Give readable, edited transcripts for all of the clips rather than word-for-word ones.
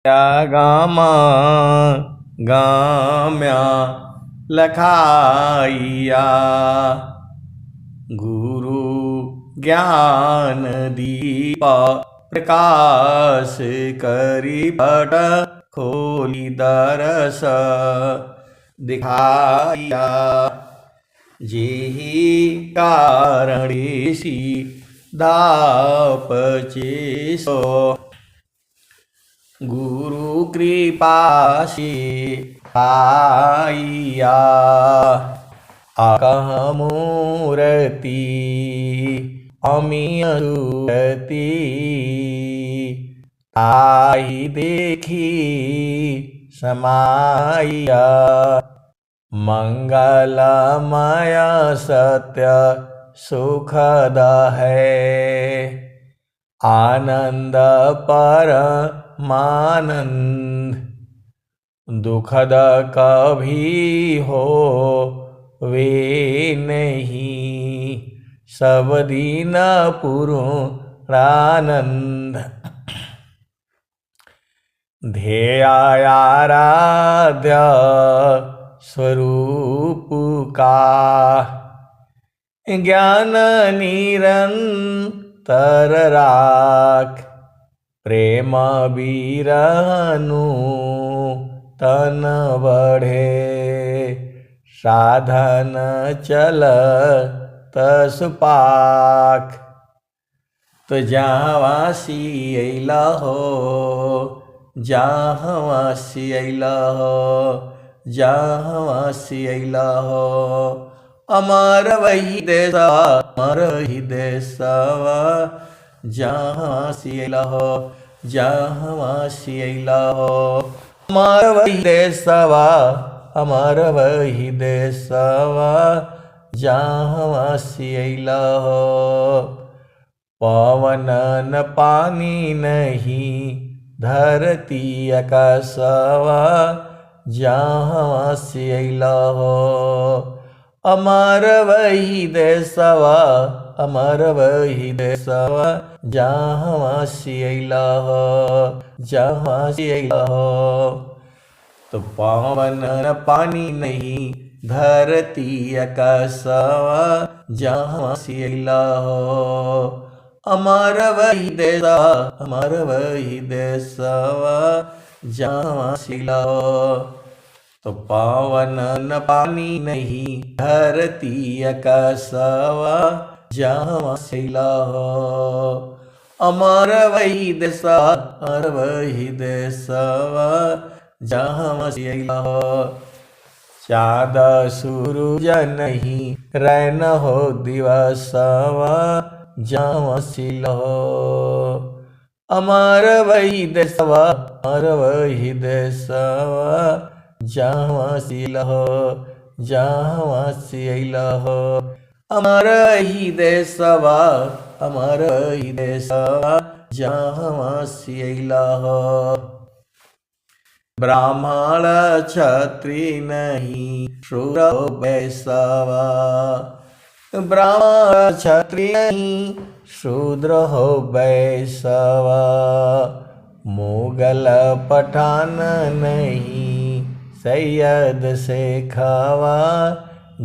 Gamma गाम्या लखाइया गुरु ज्ञान दीप प्रकाश करी पट खोली दरस दिखाया जेहि कारणेसी दापचे सो गुरु कृपाशी पाइया आकमूर्ति अमीयरूरति ताहि देखी समाइया मंगलमय सत्य सुखद है आनंद परमानंद दुखद कभी हो वे नहीं सब दिन पूर्णानंद ध्येयाराध्य स्वरूप का ज्ञान निरंतर राख प्रेम बीरनु तन बढ़े साधन चल तसपाख तो जहाँ वासी अला हो जहाँ वासी अला हो जहाँ वासी अला हो अमर वही देशवा अमर ही देशवा जहाँ वासी अला हो जहाँ वासी अला हो अमर वही देशवा अमर वही देशवा जहाँ वासी अला हो पवन न पानी नहीं धरती आकाशवा जहाँ वासी अला हो अमर वही देशवा अमर वही देशवा जहाँ वासी अला हो जहाँ वासी अला हो तो पवन न पानी नहीं धरती आकाशवा जहाँ वासी अला हो अमर वही देशवा अमर वही देशवा जहाँ वासी अला हो तो पावन न पानी नहीं धरती आकाशवा जहाँ वासी अला हो अमर वही देशवा अमर वही देशवा जहाँ वासी अला हो चाँद सूरज नहीं रैन हो दिवसवा जहाँ वासी अला हो अमर वही देशवा अमर वही देशवा जहाँ वासी अला हो जहाँ वासी अला हो अमर वही देशवा अमर वही देशवा जहाँ वासी अला हो ब्राह्मण क्षत्रिय नहीं शूद्र वैश्यवा ब्राह्मण क्षत्रिय नहीं शूद्र हो वैश्यवा मुगल पठान नहीं सैयद शेखवा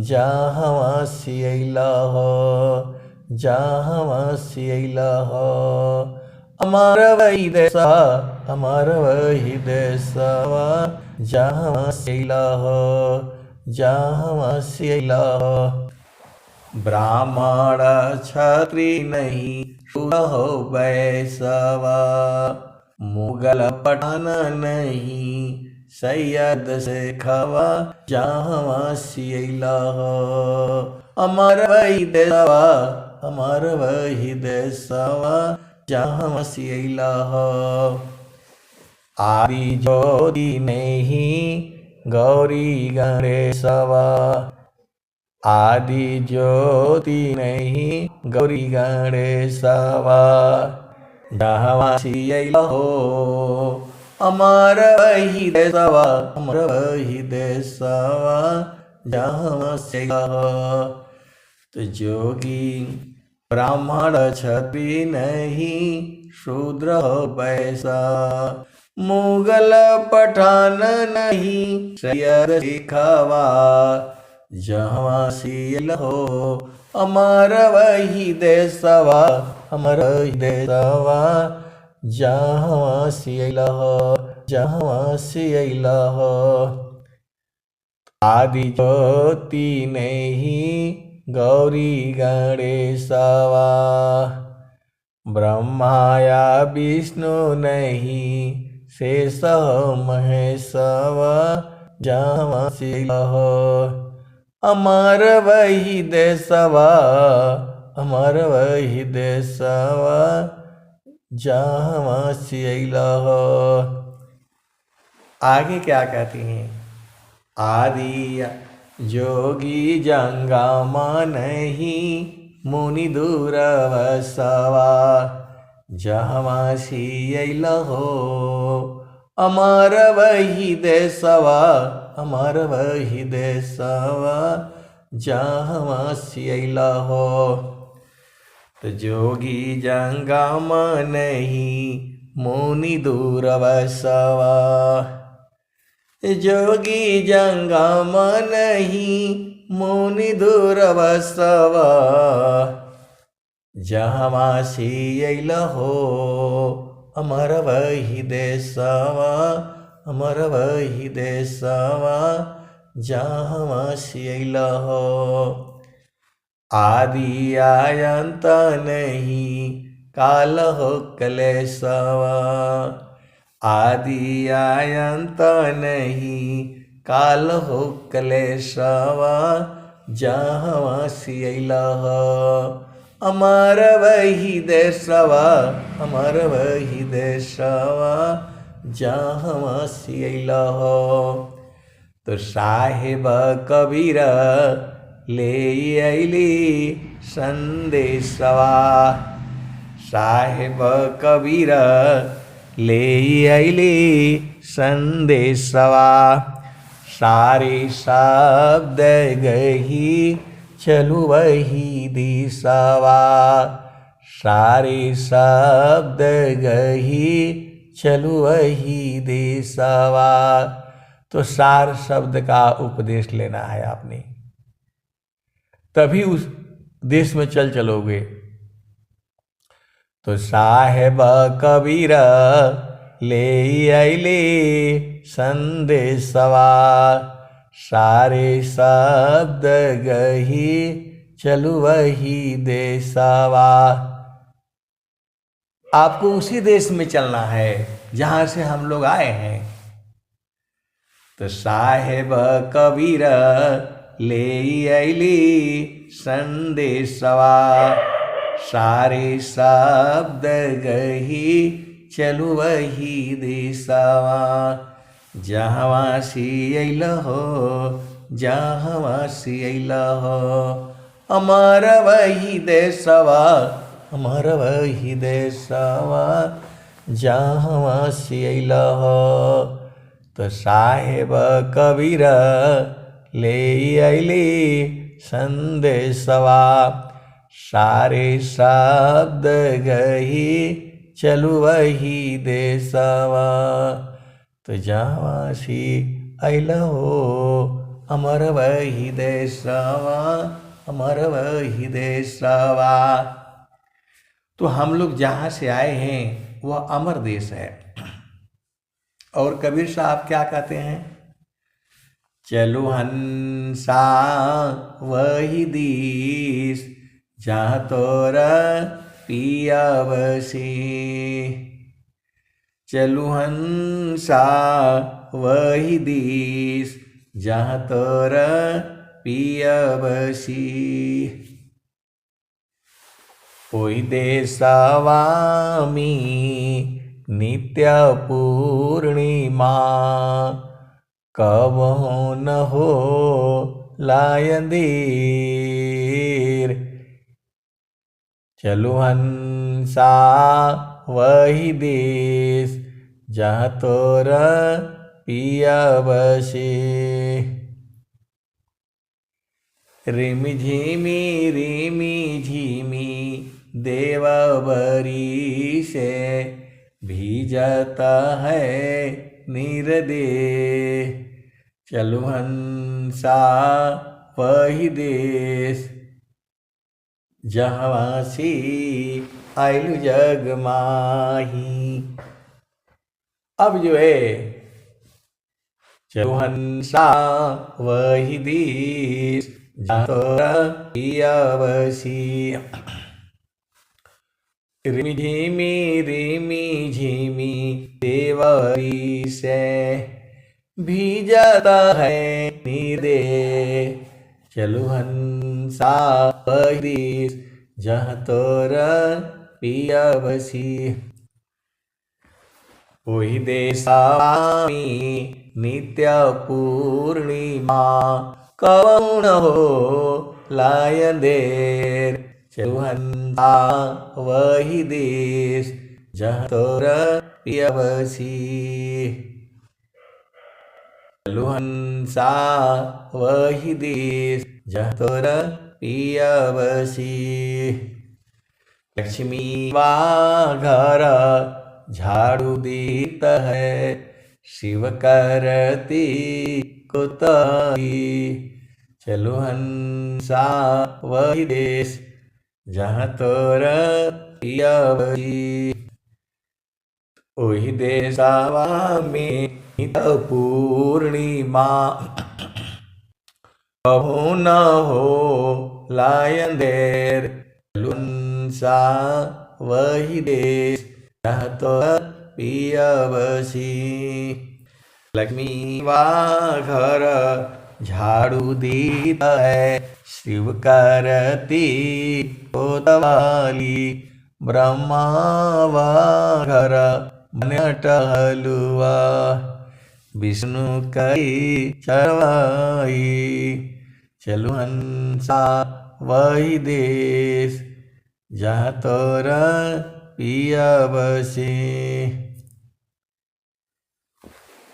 जहाँ वासी अला हो जहाँ वासी अला हो अमर वही देशवा अमर वही देशवा जहाँ वासी अला हो जहाँ वासी अला हो ब्राह्मण क्षत्रिय नहीं शूद्र हो वैश्यवा मुगल पठान नहीं सैयद शेखवा जहाँ वासी अला हो अमर वही देशवा अमर वही देशवा जहाँ वासी अला हो आदि ज्योति नहीं गौरी गणेशवा आदि ज्योति नहीं गौरी गणेशवा जहाँ वासी अला हो अमर वही देशवा अमर वही देशवा जहाँ वासी अला हो तो जोगी ब्राह्मण क्षत्रिय नहीं शूद्र वैश्य मुगल पठान नहीं सैयद सिखावा, जहाँ सियल हो अमर वही देशवा, अमर वही देशवा, जहाँ सियल हो, जहाँ सियल हो। आदि ज्योति नहीं गौरी गणेशवा, ब्रह्माया विष्णु नहीं शेष महेशवा, जहाँ सियल हो अमर वही देशवा, अमर वही देशवा, जहाँ सियल हो। आगे क्या कहती हैं? आदि जोगी जंगमा नहीं मुनि दूर वसवा, जहाँ सियल हो अमर वही देशवा, अमर वही देशवा, जहाँ सियल हो। तो जोगी जंगमा नहीं मुनि दूर वसवा, जोगी जंगम नहीं मुनि दूर वसवा, जहाँ सियल हो अमर वही देशवा, अमर वही देशवा, जहाँ सियल हो। आदि आयंत नहीं काल हो कलेशवा, आदि आयंत नहीं काल हो कलेशवा, जहाँ सियल हो अमर वही देशवा, अमर वही देशवा, जहाँ सियल हो। तो साहेब कबीर ले अइली संदेशवा, साहेब कबीर ले अइली संदेशवा, सारे शब्द गही चलु वही दिशवा, सारे शब्द गही चलु वही दिशवा। तो सार शब्द का उपदेश लेना है आपने, तभी उस देश में चलोगे। तो साहेब कबीर ले अइले संदेशवा, सारे शब्द गही चलु वही देशवा। आपको उसी देश में चलना है जहां से हम लोग आए हैं। तो साहेब कबीर ले अइली संदेशवा, सारे शब्द गही चलु वही देशवा, जहाँ सियल हो, जहाँ सियल हो अमर वही देशवा, अमर वही देशवा, जहाँ सियल हो। तो साहेब कबीर ले अइली संदेशवा, सारे शब्द गही चलु वही देशवा। तो जहाँ सियल हो अमर वही देशवा, अमर वही देशवा। तो हम लोग जहाँ से आए हैं वह अमर देश है। और कबीर साहब क्या कहते हैं? चलु हंसा वही देश, जहाँ तोरा पिया बसे, चलु हंसा वही देश, जहाँ तोरा पिया बसी। ओई देशवा में नित्य पूर्णिमा, कबहु न हो लायंदीर, चलु हंसा वही देश, जहाँ तोरा पिया बसे। रिमि झिमी देव बरी से, भीजता है निर्दे। चलु हंसा वही देश, जहाँवासी आयलु जग माही। अब जो है चलु हंसा वही देश, जहाँ तोरा पियावसी। रिमि झिमी देवरी से, भीजता है निर्दे। चलु हंसा वही देश, जहाँ तोरा पियावसी। वही देशामी नित्य पूर्णिमा, कौन हो लायन देर। चलु हंसा वही देश, जहाँ तोरा पियावसी। चलु हंसा वही देश, जहाँ तोरा पियावसी। लक्ष्मी वा घर झाड़ू देता है, शिव करती कुताई। चलु हंसा वही देश, जहाँ तोरा पियावसी। ओहि देशवा में नित पूर्णिमा, कहो न हो लायन देर। चलु हंसा वही देश, जहाँ तोरा पियावसी। लक्ष्मी वा घर झाड़ू देता है, शिव करती कोतवाली। ब्रह्मा वा घर बन टहलुआ, विष्णु कई चरवाई। चलु हंसा वही देश, जहाँ तोरा पियावसी।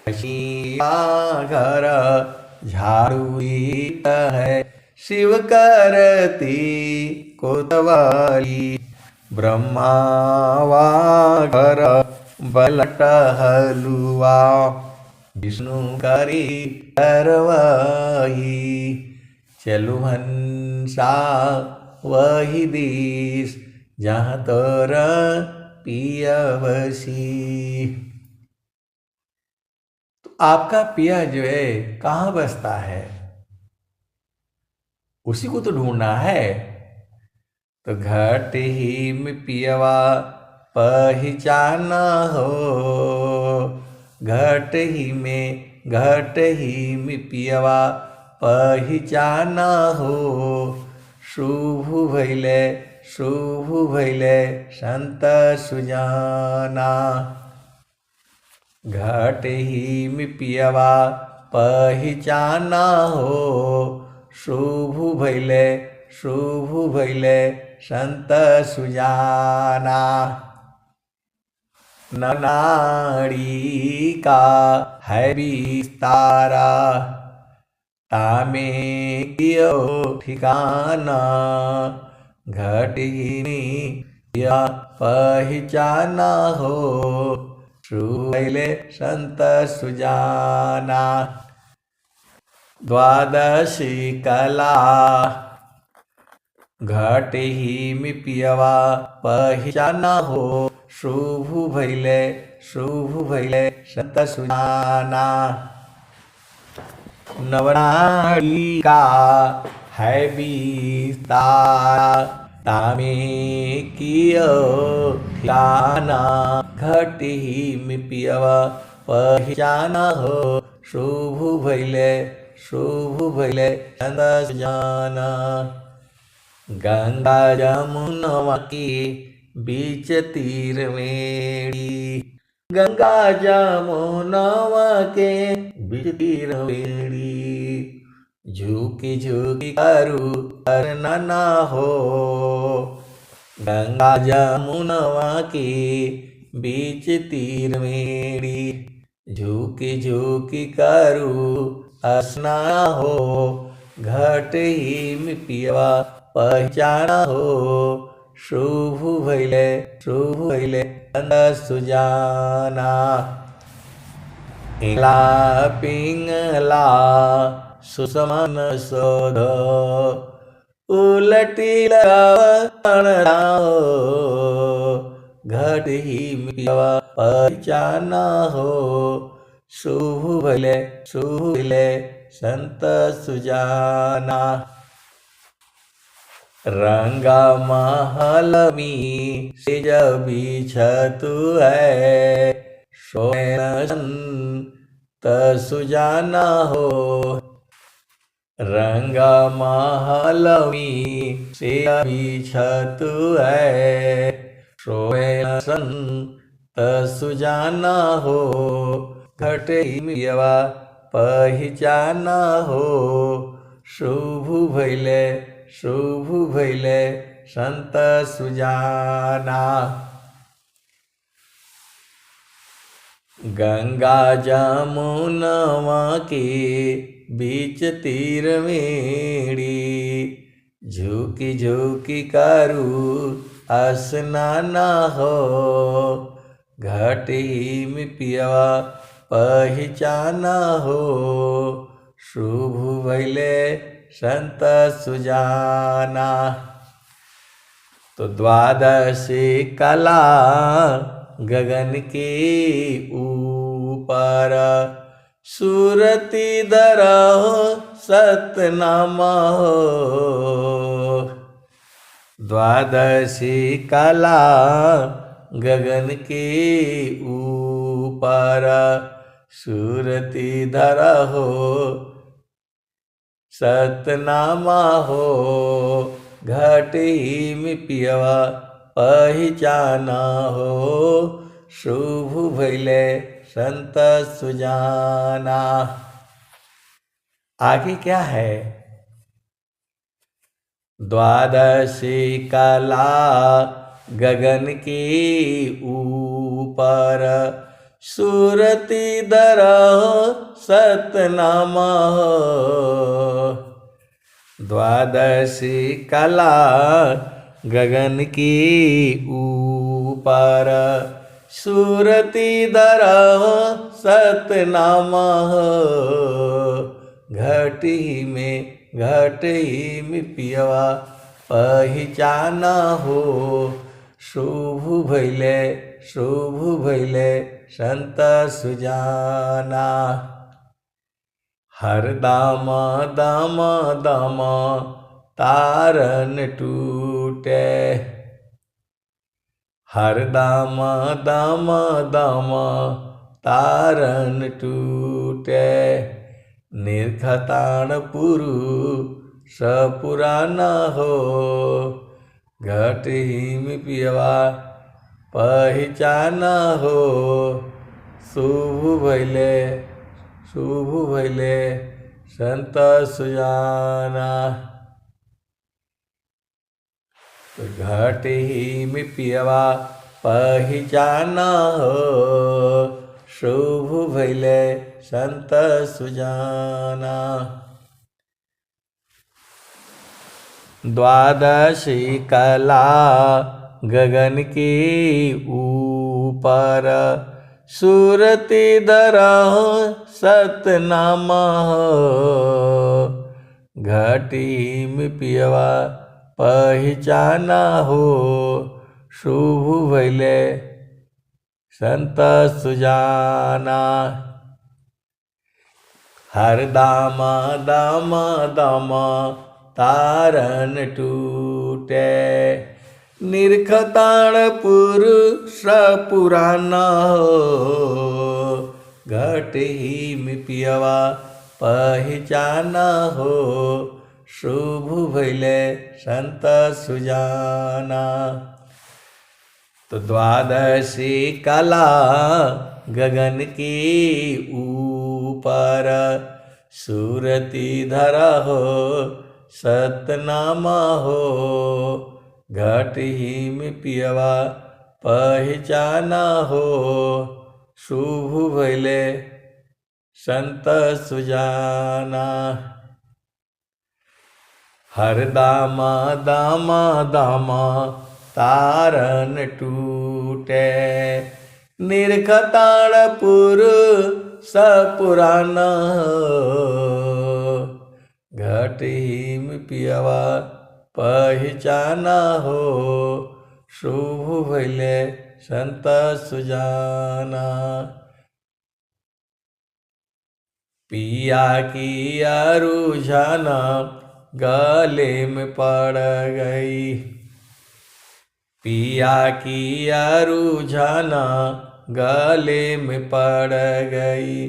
लक्ष्मी घर झाड़ू देता है, शिव करती कोतवाली। ब्रह्मा वा घर बन टहलुआ, विष्णु करी चरवाही। चलु हंसा वही देश, जहाँ तोरा पियावसी। तो आपका पिया जो है कहाँ बसता है, उसी को तो ढूंढना है। तो घट ही में पियवा पहचाना हो, घट ही में पियवा पहचाना हो। शुभ भैले संत सुजाना, घट ही में पियवा पहचाना हो। शुभ भैले संत सुजाना। नाड़ी का है विस्तारा, तामे कियो ठिकाना। घट ही या पहचाना हो, शुभ भैले संत सुजाना। द्वादशी कला घट ही में पियवा पहचाना हो। शुभ भैले संत सुजाना। नवनाड़ी का है विस्तारा, तामे कियो ठिकाना। घट ही में पियवा पहचाना हो। शुभ भैले संत सुजाना। गंगा जमुनवा की बीच तीर मेरी, गंगा जमुनवा के बीच तीर मेरी। झुकी करू करना ना हो, गंगा जमुनवा की बीच तीर मेरी। झुकी करू असना हो, घट ही में पियवा पहचाना हो। शुभ भैले सुजाना। इंगला पिंगला सुसमन शोध, उलटी लगाओ घट ही मिलवा पहचाना हो। शुभ भले संत सुजाना। रंगा महल में सेज बिछतु है, सोए संत सुजाना हो। रंगा महल में सेज बिछतु है, सोए संत सुजाना हो। घट ही मिलवा पहचाना हो। शुभ भैले संत सुजाना। गंगा जमुनवा के बीच तीर मेरी, झुकी झुकी करू स्नाना हो। घाटी में पियवा पहचाना हो। शुभ भैले संत सुजाना। तो द्वादशी कला गगन के ऊपर, सूरती धरहो सतनामा हो। द्वादशी कला गगन के ऊपर, सूरती धरहो सतनामा हो। घट ही में पियवा पहचाना हो। शुभ भैले संत सुजाना। आगे क्या है? द्वादशी कला गगन के ऊपर, सूरती धरहो सतनामा हो। द्वादशी कला गगन के ऊपर, सूरती धरहो सतनामा हो। घट ही में पियवा पहचाना हो। शुभ भैले संत सुजाना। हर दामा तारन टूटे, हर दामा तारन टूटे। निर्खतान पुरुष पुराना हो। घट ही में पियवा पहचाना हो। शुभ भैले संत सुजाना। घट ही में पियवा पहचाना हो। शुभ भैले संत सुजाना। द्वादशी कला गगन के ऊपर, सूरती धरहो सतनामा हो। घटी में पियवा पहचाना हो। शुभ भैले संत सुजाना। हर दामा तारन टूटे, निर्खताण पुरुष पुराना हो। घट ही में पियवा पहचाना हो। शुभ भैले संत सुजाना। तो द्वादशी कला गगन के ऊपर, सूरती धरहो सतनामा हो। घट ही में पियवा पहचाना हो। शुभ भैले संत सुजाना। हर दामा तारन टूटे। निरखताणपुर सपुराना घट हिम पियवा पहचाना हो। शुभ भैले संत सुजाना। पिया किया रुझाना गले में पड़ गई। पिया किया रुझाना गले में पड़ गई।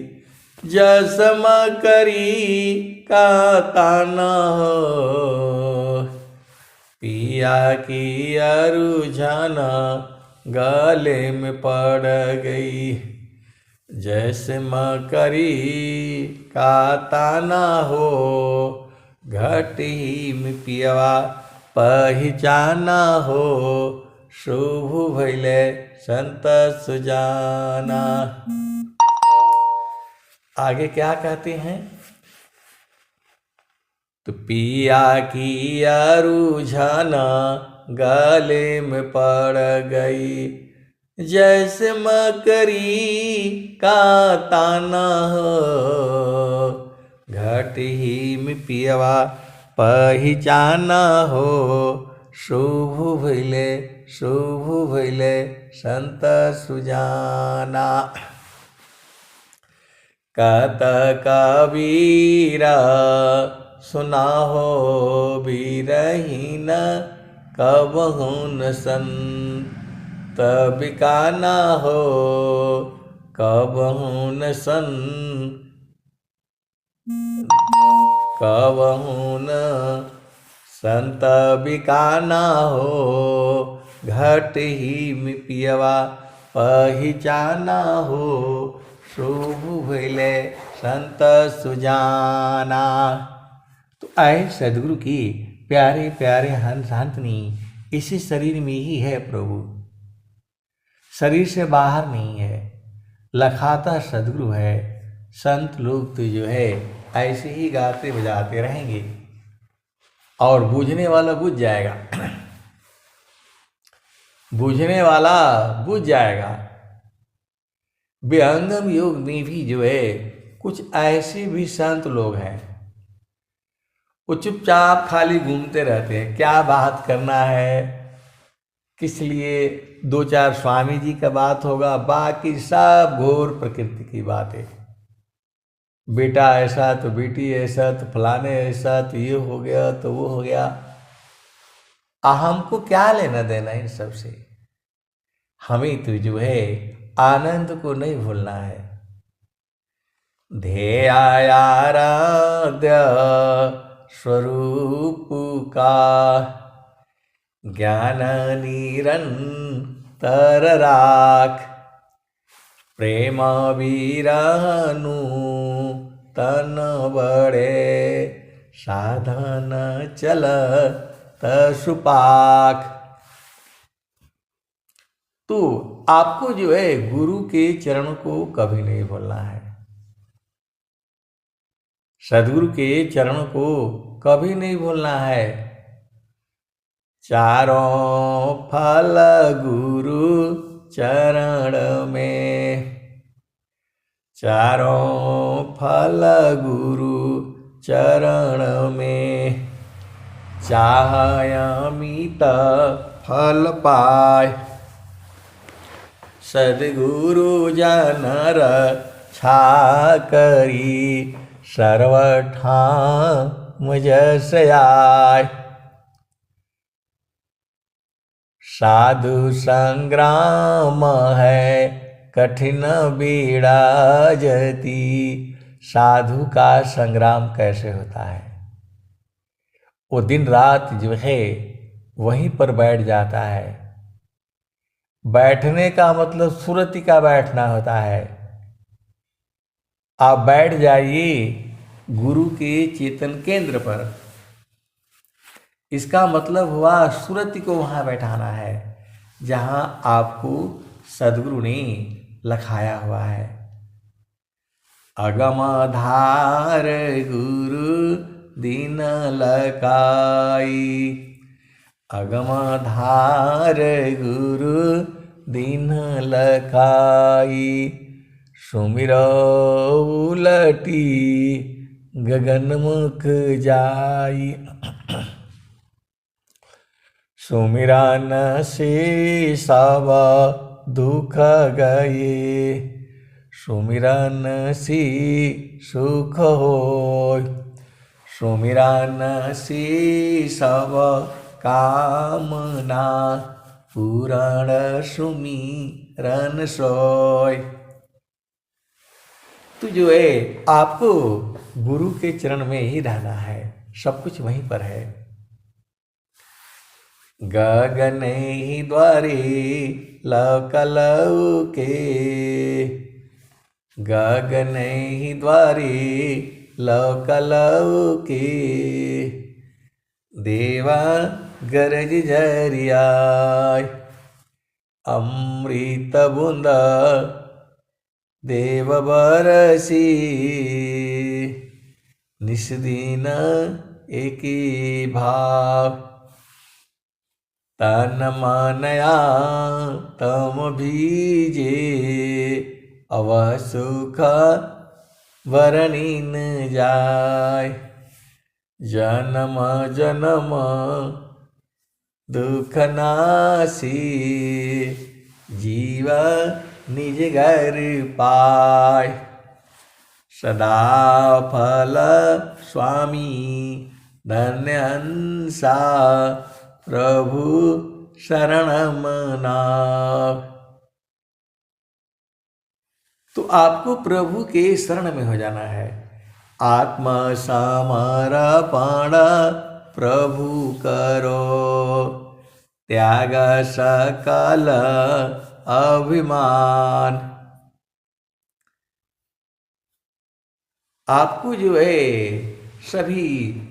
जसमा करी का ताना हो। पिया किया रुझाना गले में पड़ गई। जैसे मकरी का ताना हो। घट ही में पियवा पहचाना हो। शुभ भैले संत सुजाना। आगे क्या कहते हैं? तो पिया किया रुझाना गले में पड़ गई। जैसे मकरी का ताना हो। घट ही में पियवा पहचाना हो। शुभ भैले संत सुजाना। कत कबीरा सुना हो बीरहीन कबहु न संत बिकाना हो। कबहु न संत बिकाना हो। घट ही में पियवा पहचाना हो। शुभ भैले संत सुजाना। तो आए सदगुरु की प्यारे प्यारे हंस हंसनी इसी शरीर में ही है प्रभु, शरीर से बाहर नहीं है। लखाता सदगुरु है। संत लोग तो जो है ऐसे ही गाते बजाते रहेंगे और बूझने वाला बुझ जाएगा। बूझने वाला बुझ जाएगा। विहंगम योग में भी जो है कुछ ऐसे भी संत लोग हैं, वो चुपचाप खाली घूमते रहते हैं। क्या बात करना है, किस लिए 2-4 स्वामी जी का बात होगा, बाकी सब घोर प्रकृति की बातें। बेटा ऐसा तो बेटी ऐसा तो फलाने ऐसा तो ये हो गया तो वो हो गया। हमको क्या लेना देना इन सब से। हमें तो जो है आनंद को नहीं भूलना है। ध्येयाराध्य स्वरूप का ज्ञान निरंतर राख। प्रेम विरहनु तन बड़े साधन चलत सुपाख। तो आपको जो है गुरु के चरण को कभी नहीं भूलना है। सदगुरु के चरण को कभी नहीं भूलना है। चारों फल गुरु चरण में। चारों फल गुरु चरण में। चाहय अमित फल पाय। सद्गुरु जन रक्षा करी सर्वठाम जस आय। साधु संग्राम है कठिन बीड़ाजती। साधु का संग्राम कैसे होता है? वो दिन रात जो है वहीं पर बैठ जाता है। बैठने का मतलब सुरति का बैठना होता है। आप बैठ जाइए गुरु के चेतन केंद्र पर। इसका मतलब हुआ सुरति को वहाँ बैठाना है जहाँ आपको सद्गुरु ने लखाया हुआ है। अगमधार गुरु दीन लकाई। अगमधार गुरु दीन लखाई, सुमिरो उलटी गगन मुख जाई। सुमिरा न से सब दुख गए, सुमिरन सी सुख होय। सुमिरन सी सब कामना, पूरण सुमिरन सोय। तो जो है आपको गुरु के चरण में ही रहना है, सब कुछ वहीं पर है। गगन ही द्वारे लौकलौ के, गगन ही द्वारे लौकलौ के, देवा गरज झरियाय। अमृत बूंद देव बरसी, निस्दिन एकी भाव। तन मनया तम भीजे, अवह सुख वरनी न जाय। जन्म जन्म दुख नासी, जीव निज घर पाय। सदा फल स्वामी धन्य हंसा, प्रभु शरण मनाव। तो आपको प्रभु के शरण में हो जाना है। आत्मा समर्पण प्रभु करो, त्याग सकल अभिमान। आपको जो है सभी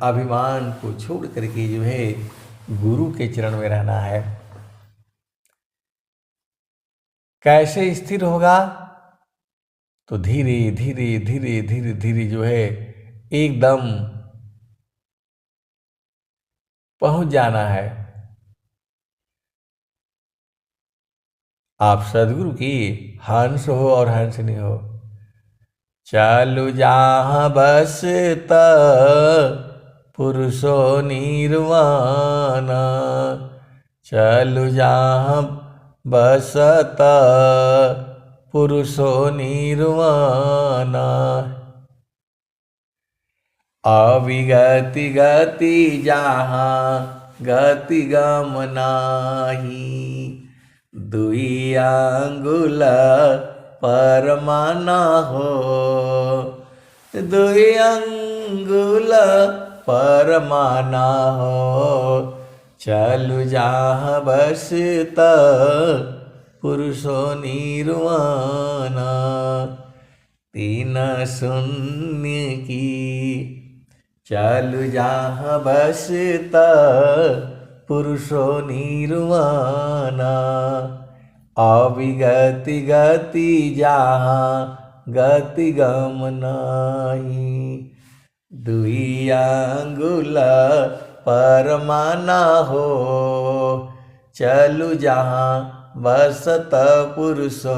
अभिमान को छोड़ करके जो है गुरु के चरण में रहना है। कैसे स्थिर होगा? तो धीरे धीरे धीरे धीरे धीरे जो है एकदम पहुंच जाना है। आप सदगुरु की हंस हो और हंसनी हो। चलु जहाँ बसत पुरुषो निर्वाण, चलु जहाँ बसत पुरुषो निर्वाण। अविगति गति जहाँ गति गम नाही, दुई अंगुल परमाना हो, दुई अंगुल परमाना हो। चलु जहाँ बसत पुरुषो निर्वाण, तीन शून्य की। चलु जहाँ बसत पुरुषो निर्वाण, अविगति गति जहाँ गति गम नाही, दुई अंगुल परमाना हो। चलु जहाँ बसत पुरुषो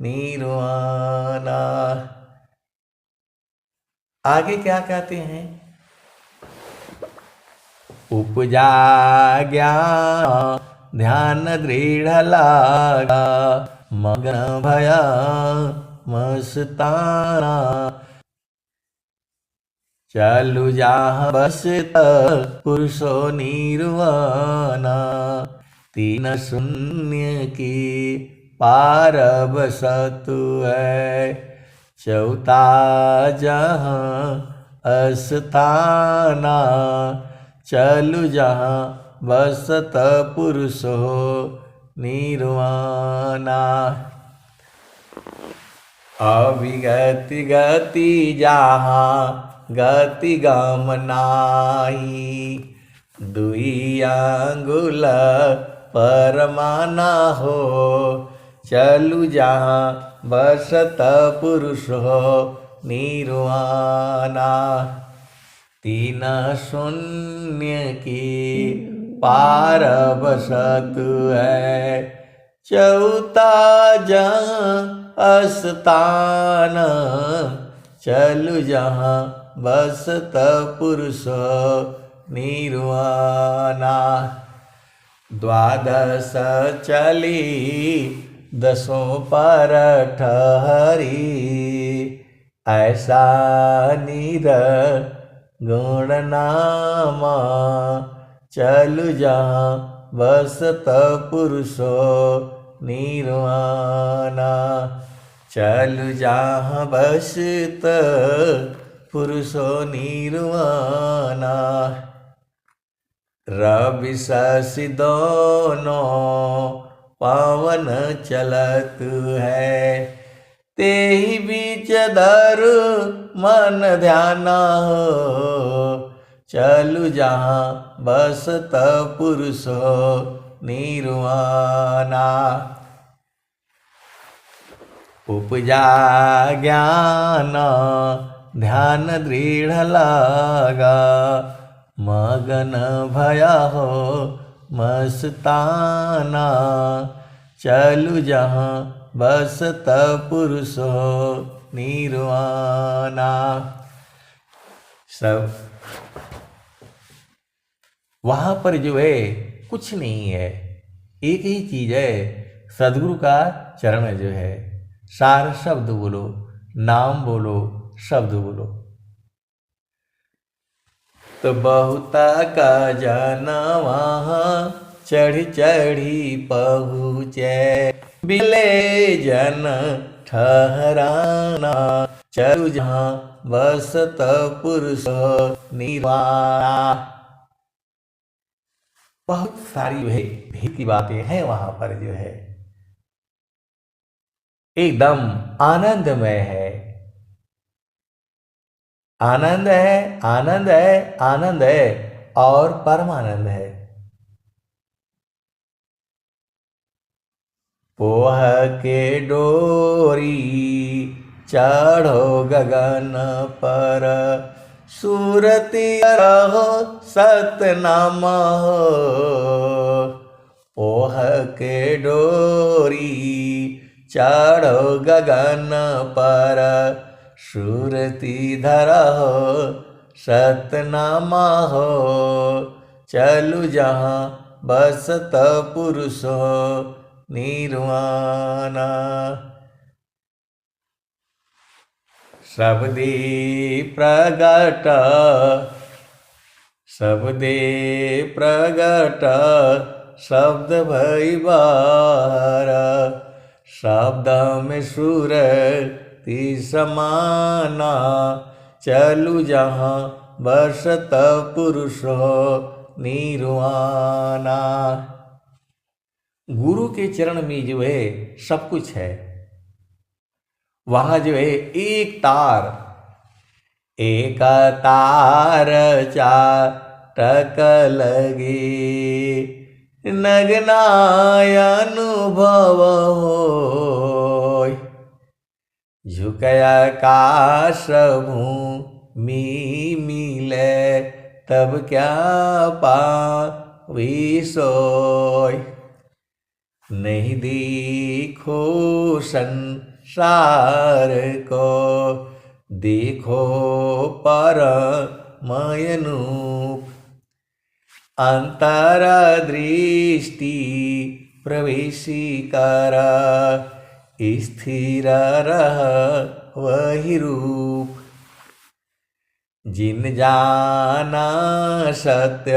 निर्वाण। आगे क्या कहते हैं? उपजा ज्ञान ध्यान दृढ़ लागा, मग्न भया मस्ताना। चलु जहाँ बसत पुरुषो निर्वाण, तीन शून्य की पार बसतु है। चौथा जहाँ अस्थाना, चलु जहाँ बसत पुरुषो निर्वाणा। अविगति गति जहाँ गति गम नाही, दुई अंगुल परमाना हो। चलु जहाँ बसत पुरुषो निर्वाणा, तीन शून्य की पारबसत है। चौथा जहाँ अस्तान, चलु जहाँ बसत पुरुष निर्वाणा। द्वादश चली दसों पर ठहरी, ऐसा निर गुण नामा। चलु जहाँ बसत पुरुषो निर्वाणा। चलु जहाँ बसत पुरुषो निर्वाणा। रवि शशि दोनों पावन चलत है, ते ही बीच धरु मन ध्याना हो। चलु जहाँ बसत पुरुषो निर्वाणा। उपजा ज्ञान ध्यान दृढ़ लागा, मगन भया हो मस्ताना। चलु जहाँ बसत पुरुषो निर्वाणा। सब वहाँ पर जो है कुछ नहीं है, एक ही चीज है, सदगुरु का चरण जो है। सार शब्द बोलो, नाम बोलो, शब्द बोलो। तो बहुता का जन वहाँ चढ़ी चढ़ी पहुँचे, बिले जन ठहराना। चलु जहाँ बसत पुरुष निर्वाणा। बहुत सारी जो है भेद की बातें हैं वहां पर जो है, एकदम आनंदमय है। आनंद है, आनंद है, आनंद है और परमानंद है। पोह के डोरी चढ़ो गगन पर, सूरती रहो सतनाम हो। पोह के डोरी चढ़ो गगन पर, सूरती धरहो सतनामा हो। चलु जहाँ बसत पुरुषो निर्वाणा। शब्दे प्रगट, शब्दे प्रगट, शब्द भई बाहर। शब्द में सुर ती समाना। चलु जहाँ बसत पुरुषो निर्वाणा। गुरु के चरण में जो है सब कुछ है। वहां जो है एक तार, एक तार चाटक लगे, नगनाय अनुभव होय। झुकय आकाश भूमि मिले, तब क्या पावी सोय। नहीं देखो संसार को, देखो परमय रूप। अंतर दृष्टि प्रवेशी कर, स्थिर रह वही रूप। जिन जाना सत्य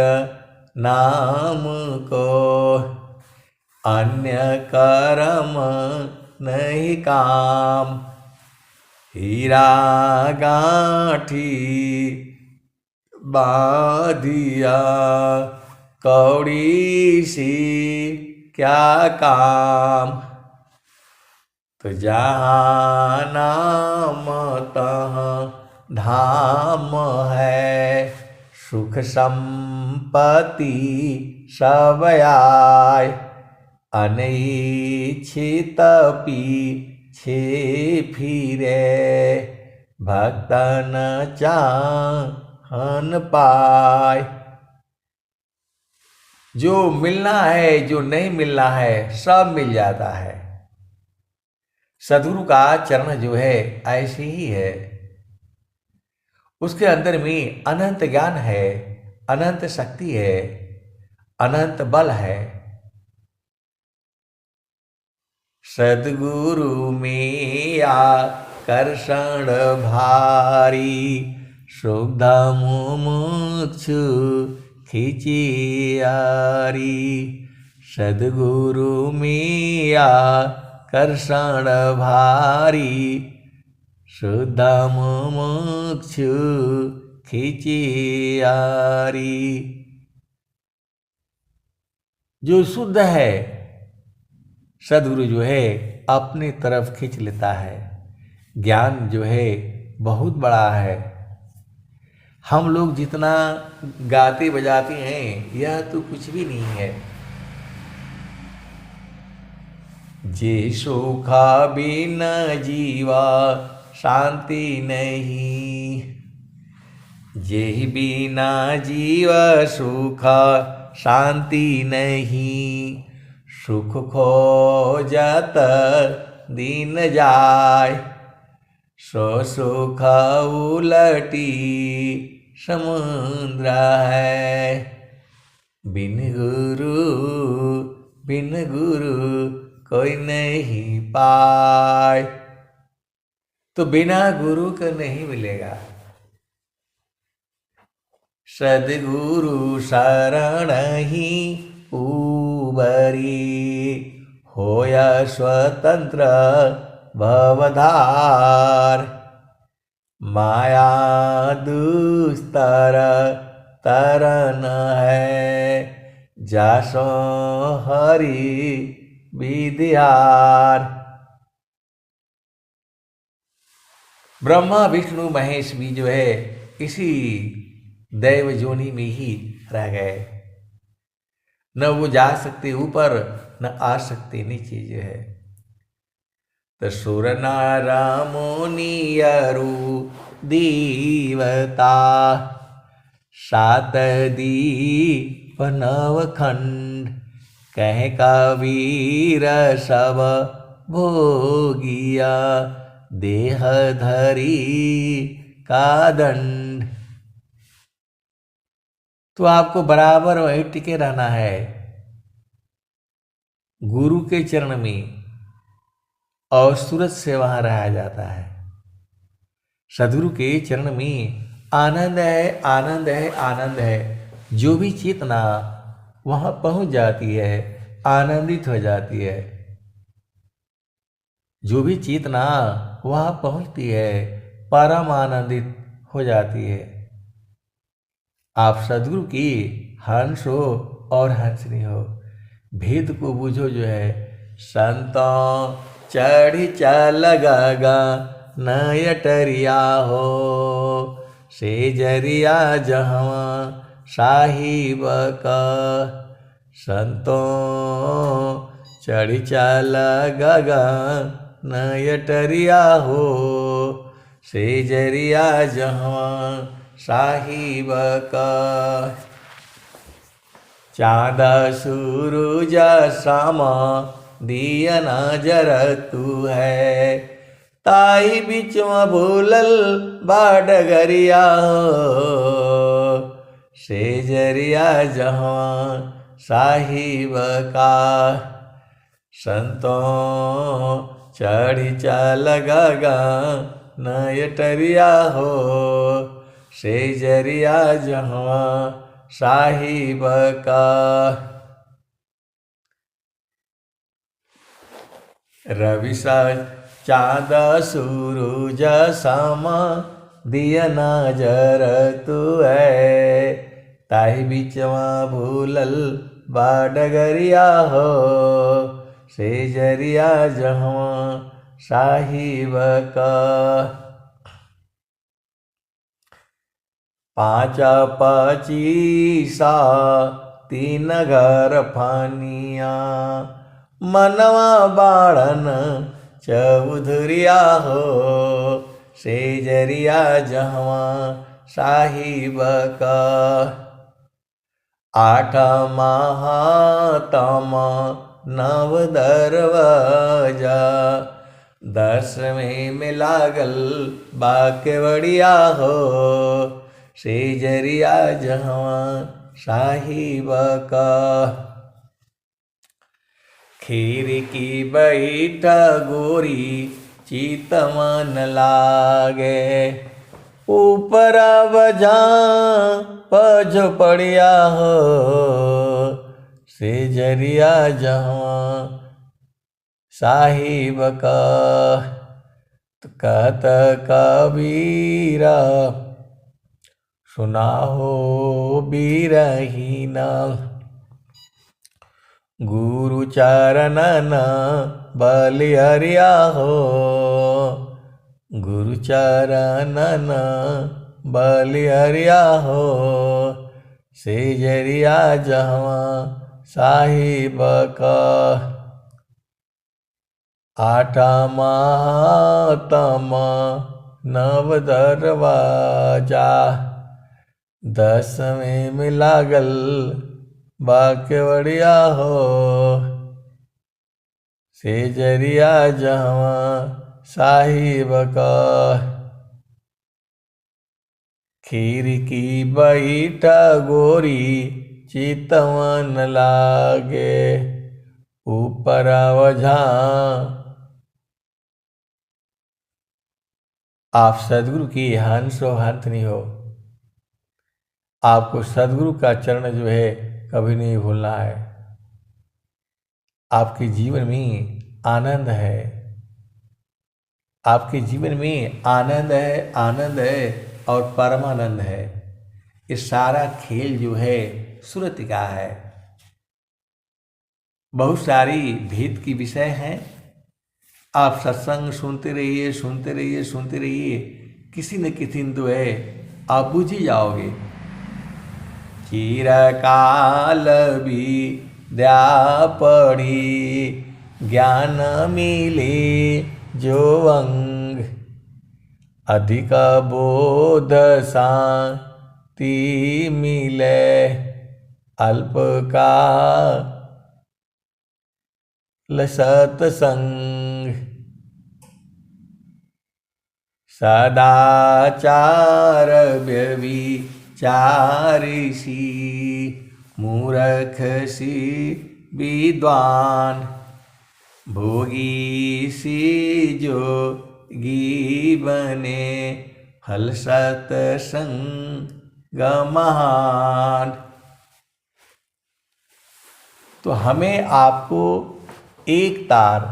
नाम को, अन्य कर्म नहीं काम। हीरा गांठी बाधिया, कौड़ी सी क्या काम। तो जहाँ नाम तहाँ धाम है, सुख संपत्ति सब आय। अनैच्छित पीछे फिरे, भक्तन चाहन पाय। जो मिलना है, जो नहीं मिलना है, सब मिल जाता है। सदगुरु का चरण जो है ऐसे ही है। उसके अंदर में अनंत ज्ञान है, अनंत शक्ति है, अनंत बल है। सदगुरु में आकर्षण भारी, शुद्ध मुमुक्षु खिचियारी। सदगुरु में आकर्षण भारी, शुद्ध मुमुक्षु खिचियारी। जो शुद्ध है सदगुरु जो है अपनी तरफ खींच लेता है। ज्ञान जो है बहुत बड़ा है। हम लोग जितना गाते बजाते हैं यह तो कुछ भी नहीं है। जे सुखा बिना जीवा शांति नहीं, जे बिना जीवा सुखा शांति नहीं। सुख खोजत दिन जाय, सो सुख उलटी समुद्र है। बिन गुरु कोई नहीं पाए। तो बिना गुरु के नहीं मिलेगा। सदगुरु शरण ही उबरी, होया स्वतंत्र भवधार। माया दुस्तर तरन है, जासो हरि विद्यार। ब्रह्मा विष्णु महेश भी जो है इसी दैव जोनि में ही रह गए। न वो जा सकते ऊपर, न आ सकते नीचे जो है। तो सुर नार मुनियरु देवता, सात दीप नवखंड। कह कबीर सब भोगिया, देह धरी का दंड। तो आपको बराबर वही टिके रहना है गुरु के चरण में, और सूरज से वहां रहा जाता है। सदगुरु के चरण में आनंद है, आनंद है, आनंद है। जो भी चेतना वहां पहुंच जाती है आनंदित हो जाती है। जो भी चेतना वहां पहुंचती है परम आनंदित हो जाती है। आप सदगुरु की हंस हो और हंसनी हो, भेद को बूझो जो है। संतों चढ़ी चल गगा नयटरिया हो, से जरिया जहवा साहिब का। संतों चढ़ी चल गगा नयटरिया हो, से जरिया जहवा साहिब का। चाँद सूरज सामा दिया नजर तू है, ताई बीच में भूलल बाडगरिया हो, से जरिया जहाँ साहिब का। संतों चढ़ी चल गगा नयटरिया हो, से जरिया जहाँ साहिब का। रवि सा चाँद सूरज सामा दिया नजर तू है, ताही बीचवा भूलल बाडगरिया हो, से जरिया जहाँ साहिब का। पाँच पचीसा तीन घर फानिया, मनवा बाड़न चौधरिया हो, से जरिया जहवा साहिब का। आठ महातम नव दरवाजा, 10वें में लागल बाकेवड़िया हो, सेजरिया जहवा साहिब का। खीर की बैठ गोरी चितवन लागे, ऊपर बजा पज पड़िया हो, सेजरिया जहवा साहिब का। तो कहत कबीरा सुना हो बीरहीना, गुरु चरणन बलिहरिया हो, गुरु चरणन बलिहरिया हो, सेजरिया जहवा साहिब का। आठ महातम नव दरवाजा, 10वें में लागल बाकेवड़िया हो, सेजरिया जहवा साहिब का। खीर की बैठ गोरी चितवन लागे, ऊपर वझा। आप सदगुरु की हंस हो हंतनी हो, आपको सदगुरु का चरण जो है कभी नहीं भूलना है। आपके जीवन में आनंद है, आपके जीवन में आनंद है, आनंद है और परमानंद है। ये सारा खेल जो है सूरत का है। बहुत सारी भेद की विषय हैं। आप सत्संग सुनते रहिए, सुनते रहिए, सुनते रहिए, किसी न किसी दिन तो है आप बुझ ही जाओगे। चिरकाल विद्या पढ़ी, ज्ञान मिले जो अंग, अधिक बोध शांति मिले अल्प का सत्संग। सदाचार व्यभिचारिषि, मूर्ख सी विद्वान, भोगी सी जोगी बने, फल सत्संग महान। तो हमें आपको एक तार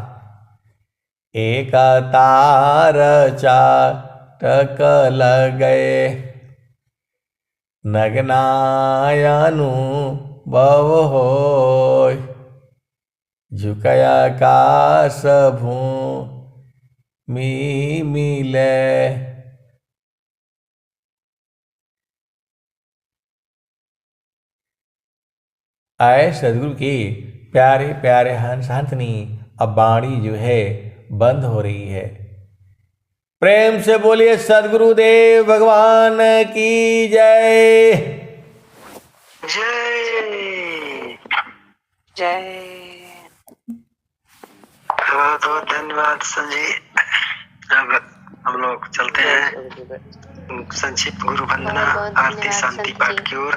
चाटक लगे, नग्नायनु भव होय, झुकया काश भूमि मिले। आए सदगुरु की प्यारे प्यारे हंस हंसनी, अब वाणी जो है बंद हो रही है। प्रेम से बोलिए सदगुरुदेव भगवान की जय। जय जय। बहुत बहुत धन्यवाद संजय। अब हम लोग चलते हैं संक्षिप्त गुरु वंदना आरती शांति पाठ की ओर।